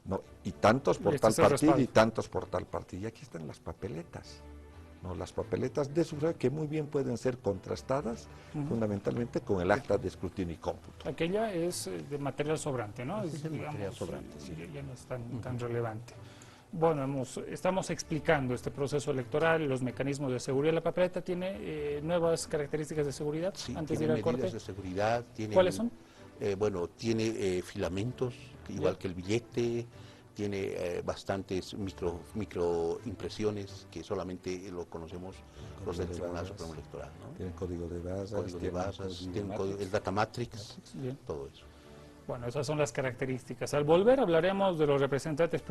¿no? Y tantos por tal partido y tantos por tal partido, y aquí están las papeletas. ¿No? Las papeletas de sufragio que muy bien pueden ser contrastadas fundamentalmente con el acta de escrutinio y cómputo. Aquella es de material sobrante, ¿no? Es de material sobrante, sí. Ya no es tan relevante. Bueno, estamos explicando este proceso electoral, los mecanismos de seguridad. ¿La papeleta tiene nuevas características de seguridad antes de ir al corte? Medidas de seguridad. ¿Cuáles son? Tiene filamentos, igual que el billete. Tiene bastantes microimpresiones que solamente lo conocemos los del Tribunal Supremo Electoral, ¿no? Tienen código de basas, tienen el data matrix, todo eso. Bueno, esas son las características. Al volver hablaremos de los representantes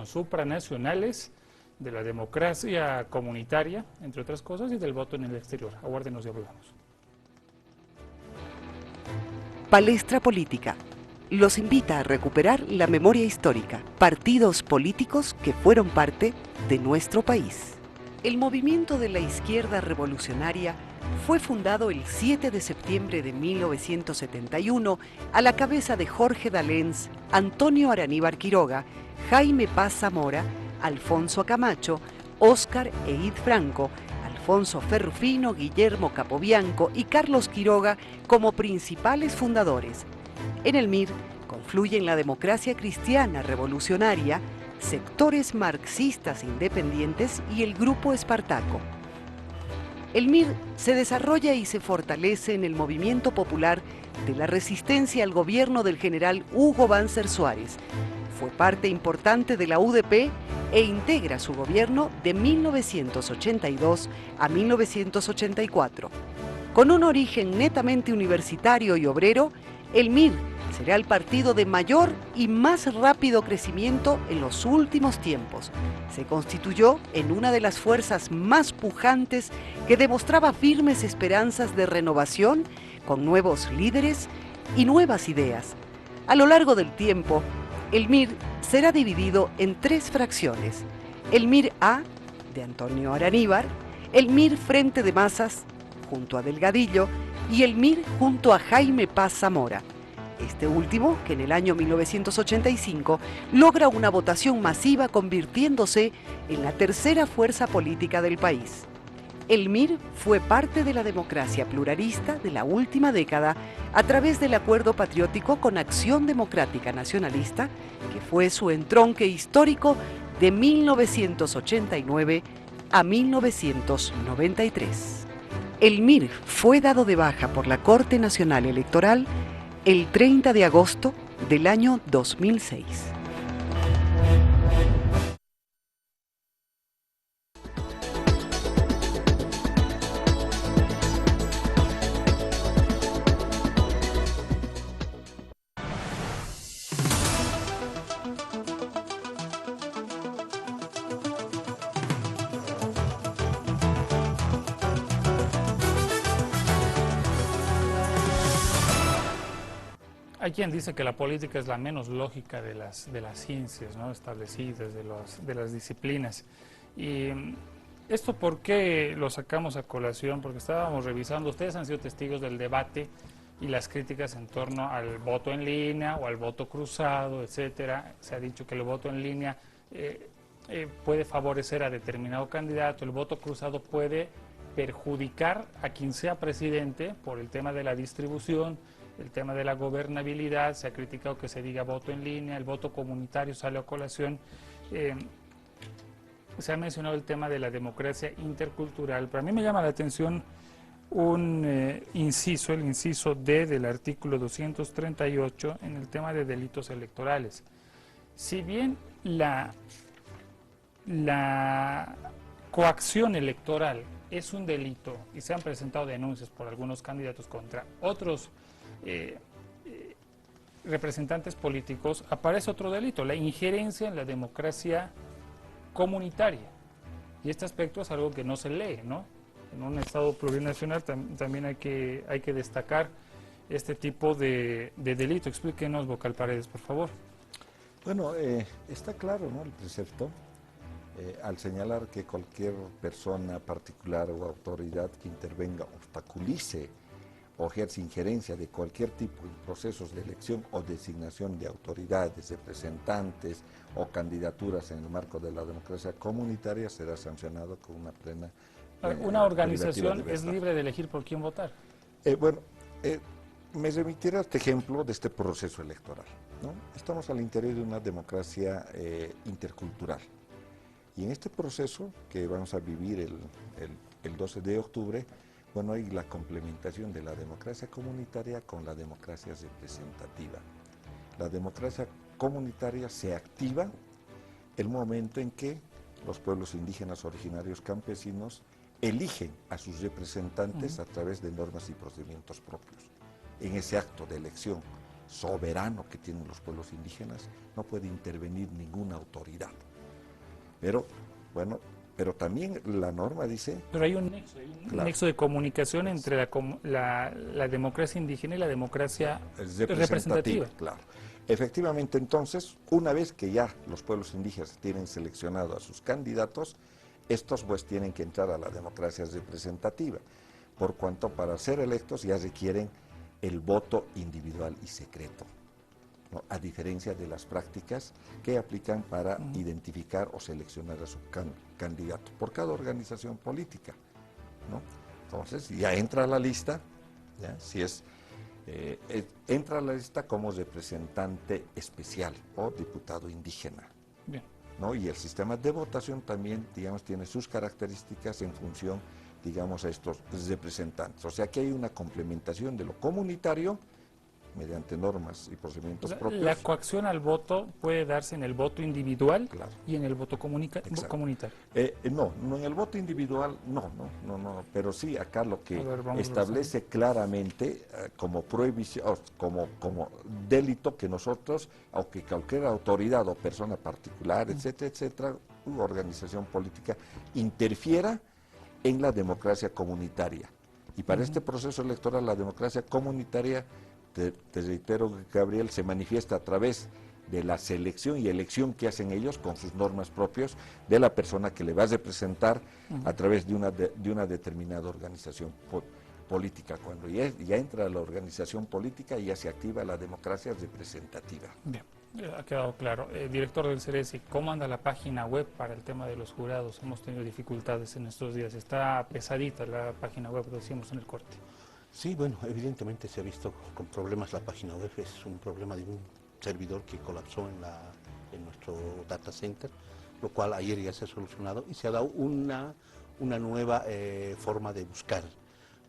supranacionales, de la democracia comunitaria, entre otras cosas, y del voto en el exterior. Aguárdenos y hablamos. Palestra Política los invita a recuperar la memoria histórica, partidos políticos que fueron parte de nuestro país. El movimiento de la izquierda revolucionaria fue fundado el 7 de septiembre de 1971 a la cabeza de Jorge D'Alens, Antonio Araníbar Quiroga, Jaime Paz Zamora, Alfonso Camacho, Óscar Eid Franco, Alfonso Ferrufino, Guillermo Capobianco y Carlos Quiroga como principales fundadores. En el MIR confluyen la democracia cristiana revolucionaria, sectores marxistas independientes y el Grupo Espartaco. El MIR se desarrolla y se fortalece en el movimiento popular de la resistencia al gobierno del general Hugo Banzer Suárez. Fue parte importante de la UDP e integra su gobierno de 1982 a 1984. Con un origen netamente universitario y obrero, el MIR será el partido de mayor y más rápido crecimiento en los últimos tiempos. Se constituyó en una de las fuerzas más pujantes que demostraba firmes esperanzas de renovación con nuevos líderes y nuevas ideas. A lo largo del tiempo, el MIR será dividido en 3 fracciones. El MIR A, de Antonio Araníbar, el MIR Frente de Masas, junto a Delgadillo, y el MIR junto a Jaime Paz Zamora. Este último, que en el año 1985 logra una votación masiva convirtiéndose en la tercera fuerza política del país. El MIR fue parte de la democracia pluralista de la última década a través del Acuerdo Patriótico con Acción Democrática Nacionalista, que fue su entronque histórico de 1989 a 1993. El MIR fue dado de baja por la Corte Nacional Electoral el 30 de agosto del año 2006. Hay quien dice que la política es la menos lógica de las ciencias, ¿no?, establecidas, de las disciplinas. Y esto, ¿por qué lo sacamos a colación? Porque estábamos revisando, ustedes han sido testigos del debate y las críticas en torno al voto en línea o al voto cruzado, etcétera. Se ha dicho que el voto en línea puede favorecer a determinado candidato, el voto cruzado puede perjudicar a quien sea presidente por el tema de la distribución, el tema de la gobernabilidad. Se ha criticado que se diga voto en línea, el voto comunitario sale a colación. Se ha mencionado el tema de la democracia intercultural, pero a mí me llama la atención un inciso, el inciso D del artículo 238 en el tema de delitos electorales. Si bien la coacción electoral es un delito y se han presentado denuncias por algunos candidatos contra otros representantes políticos, aparece otro delito, la injerencia en la democracia comunitaria. Y este aspecto es algo que no se lee, ¿no? En un Estado plurinacional también hay que destacar este tipo de delito. Explíquenos, Vocal Paredes, por favor. Bueno, está claro, ¿no?, el precepto, al señalar que cualquier persona particular o autoridad que intervenga, obstaculice o ejerce injerencia de cualquier tipo en procesos de elección o designación de autoridades, representantes o candidaturas en el marco de la democracia comunitaria, será sancionado con una plena Una organización es libre de elegir por quién votar. Me remitiré a este ejemplo de este proceso electoral, ¿no? Estamos al interior de una democracia intercultural. Y en este proceso que vamos a vivir el 12 de octubre, bueno, hay la complementación de la democracia comunitaria con la democracia representativa. La democracia comunitaria se activa el momento en que los pueblos indígenas originarios campesinos eligen a sus representantes a través de normas y procedimientos propios. En ese acto de elección soberano que tienen los pueblos indígenas no puede intervenir ninguna autoridad. Pero, bueno, pero también la norma dice... Pero hay un nexo de comunicación entre la democracia indígena y la democracia representativa. Claro. Efectivamente, entonces, una vez que ya los pueblos indígenas tienen seleccionado a sus candidatos, estos pues tienen que entrar a la democracia representativa, por cuanto para ser electos ya requieren el voto individual y secreto, ¿no?, a diferencia de las prácticas que aplican para identificar o seleccionar a su candidato por cada organización política, ¿no? Entonces ya entra a la lista, ¿ya?, si es, entra a la lista como representante especial o diputado indígena. Bien. ¿No? Y el sistema de votación también, digamos, tiene sus características en función, digamos, a estos representantes. O sea que hay una complementación de lo comunitario mediante normas y procedimientos propios. La coacción al voto puede darse en el voto individual, claro, y en el voto comunitario. No en el voto individual no, pero sí acá lo que establece claramente como prohibición, como delito que nosotros, aunque cualquier autoridad o persona particular, etcétera, etcétera, una organización política interfiera en la democracia comunitaria. Y para este proceso electoral la democracia comunitaria, te reitero, Gabriel, se manifiesta a través de la selección y elección que hacen ellos con sus normas propias de la persona que le va a representar a través de una determinada organización política. Cuando ya entra la organización política, ya se activa la democracia representativa. Bien, ha quedado claro. Director del CERESI, ¿cómo anda la página web para el tema de los jurados? Hemos tenido dificultades en estos días. Está pesadita la página web, lo decíamos en el corte. Sí, bueno, evidentemente se ha visto con problemas la página web. Es un problema de un servidor que colapsó en nuestro data center. lo cual ayer ya se ha solucionado y se ha dado una nueva forma de buscar,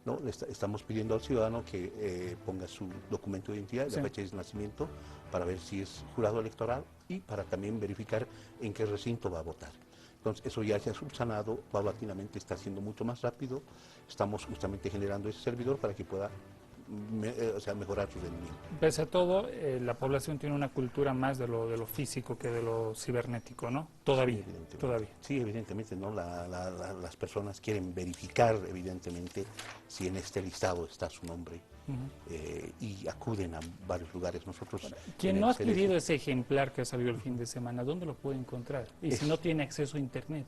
¿no? Estamos pidiendo al ciudadano que ponga su documento de identidad, la fecha de nacimiento, para ver si es jurado electoral y para también verificar en qué recinto va a votar. Entonces, eso ya se ha subsanado, paulatinamente está siendo mucho más rápido. Estamos justamente generando ese servidor para que pueda mejorar su rendimiento. Pese a todo, la población tiene una cultura más de lo físico que de lo cibernético, ¿no? Todavía, Sí, todavía. Sí, evidentemente, ¿no? Las personas quieren verificar, evidentemente, si en este listado está su nombre y acuden a varios lugares. Nosotros... Quien no ha adquirido ese ejemplar que ha salido el fin de semana, ¿dónde lo puede encontrar? Y si no tiene acceso a Internet.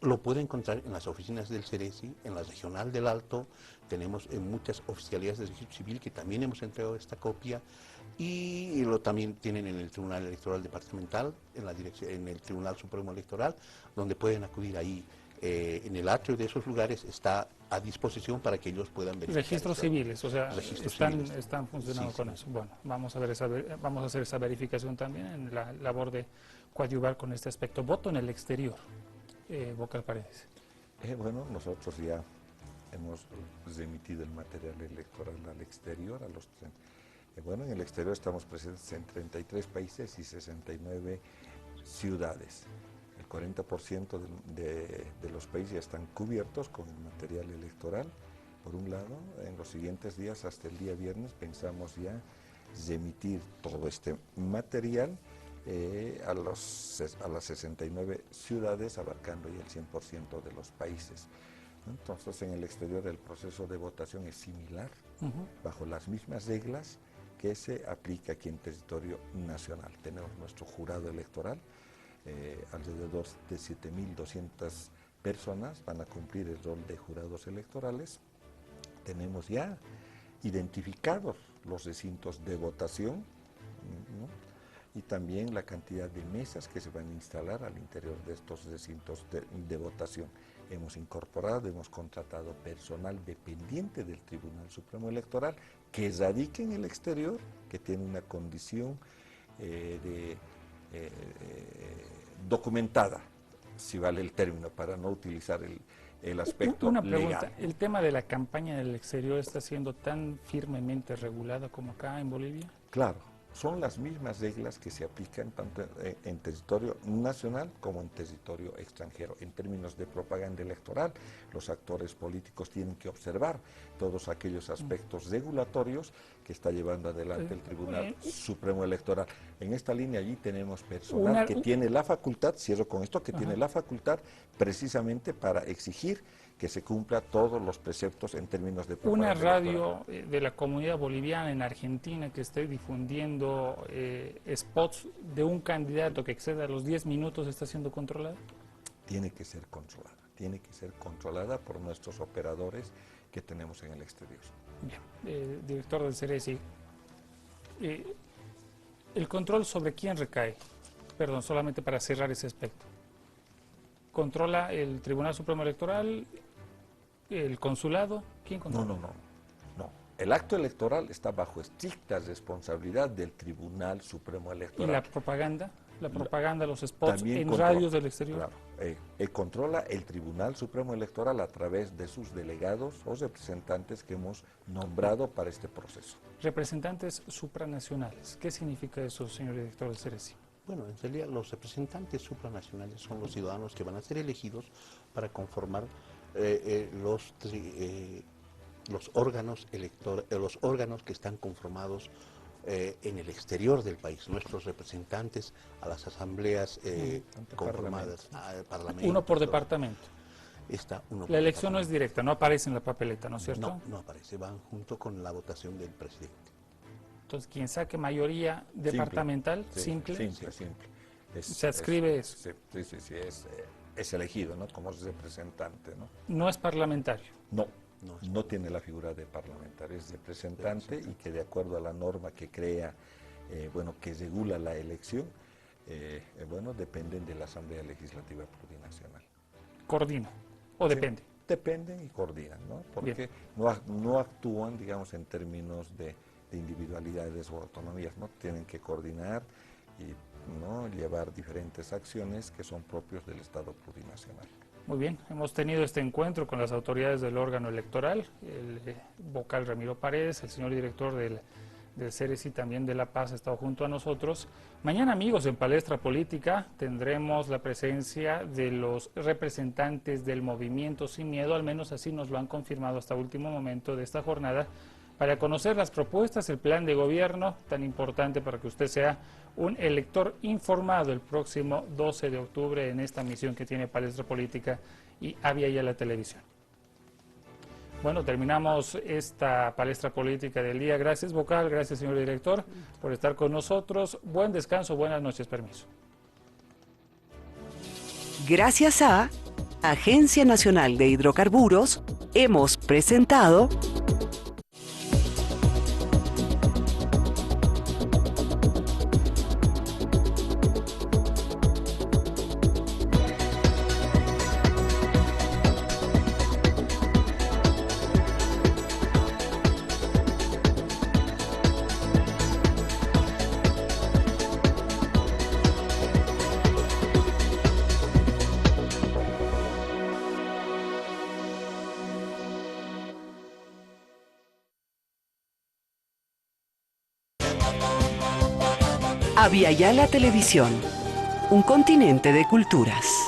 Lo puede encontrar en las oficinas del Ceresi, en la Regional del Alto, tenemos en muchas oficialidades de registro civil que también hemos entregado esta copia y lo también tienen en el Tribunal Electoral Departamental, en el Tribunal Supremo Electoral, donde pueden acudir ahí. En el atrio de esos lugares está a disposición para que ellos puedan verificar. Registros civiles, o sea, están funcionando sí, con eso. Bueno, vamos a hacer esa verificación también en la labor de coadyuvar con este aspecto. Voto en el exterior. Vocal Paredes. Bueno, nosotros ya hemos remitido el material electoral al exterior. Bueno, en el exterior estamos presentes en 33 países y 69 ciudades. El 40% de los países ya están cubiertos con el material electoral. Por un lado, en los siguientes días, hasta el día viernes, pensamos ya remitir todo este material a las 69 ciudades, abarcando ya el 100% de los países. Entonces, en el exterior el proceso de votación es similar, bajo las mismas reglas que se aplica aquí en territorio nacional. Tenemos nuestro jurado electoral, alrededor de 7.200 personas van a cumplir el rol de jurados electorales. Tenemos ya identificados los recintos de votación, ¿no? Y también la cantidad de mesas que se van a instalar al interior de estos recintos de votación. Hemos incorporado, hemos contratado personal dependiente del Tribunal Supremo Electoral que radique en el exterior, que tiene una condición documentada, si vale el término, para no utilizar el aspecto Una pregunta, legal. ¿el tema de la campaña en el exterior está siendo tan firmemente regulada como acá en Bolivia? Claro. Son las mismas reglas que se aplican tanto en territorio nacional como en territorio extranjero. En términos de propaganda electoral, los actores políticos tienen que observar todos aquellos aspectos regulatorios que está llevando adelante el Tribunal Supremo Electoral. En esta línea allí tenemos personal que tiene la facultad, cierro con esto, que tiene la facultad precisamente para exigir que se cumpla todos los preceptos en términos de propaganda Una radio electoral. de la comunidad boliviana en Argentina que esté difundiendo spots de un candidato que exceda los 10 minutos, ¿está siendo controlada? Tiene que ser controlada por nuestros operadores que tenemos en el exterior. Bien, director del Ceresi, ¿el control sobre quién recae? Perdón, solamente para cerrar ese aspecto. ¿Controla el Tribunal Supremo Electoral, el consulado? ¿Quién controla? No. El acto electoral está bajo estricta responsabilidad del Tribunal Supremo Electoral. ¿Y la propaganda? La propaganda, los spots también en controla, radios del exterior. Claro, controla el Tribunal Supremo Electoral a través de sus delegados o representantes que hemos nombrado para este proceso. Representantes supranacionales. ¿Qué significa eso, señor director del Ceresi? Bueno, en realidad los representantes supranacionales son los ciudadanos que van a ser elegidos para conformar los órganos que están conformados en el exterior del país, nuestros representantes a las asambleas conformadas, parlamento. Uno por departamento. La elección no es directa, no aparece en la papeleta, ¿no es cierto? No aparece, van junto con la votación del presidente. Entonces, quien saque mayoría departamental, simple. Se adscribe eso. Sí, es elegido, ¿no? Como representante, ¿no? No es parlamentario. No tiene la figura de parlamentario, es representante y que de acuerdo a la norma que crea, que regula la elección, dependen de la Asamblea Legislativa Plurinacional. ¿Coordina o depende? Dependen y coordinan, ¿no? Porque no actúan, digamos, en términos de individualidades o autonomías, ¿no? Tienen que coordinar y ¿no? llevar diferentes acciones que son propios del Estado plurinacional. Muy bien, hemos tenido este encuentro con las autoridades del órgano electoral, el vocal Ramiro Paredes, el señor director del CERES y también de La Paz ha estado junto a nosotros. Mañana, amigos, en Palestra Política tendremos la presencia de los representantes del movimiento Sin Miedo, al menos así nos lo han confirmado hasta último momento de esta jornada, para conocer las propuestas, el plan de gobierno tan importante para que usted sea un elector informado el próximo 12 de octubre en esta misión que tiene Palestra Política y Avia Yala Televisión. Bueno, terminamos esta palestra política del día. Gracias, vocal, gracias, señor director, por estar con nosotros. Buen descanso, buenas noches, permiso. Gracias a Agencia Nacional de Hidrocarburos, hemos presentado Avia Yala Televisión, un continente de culturas.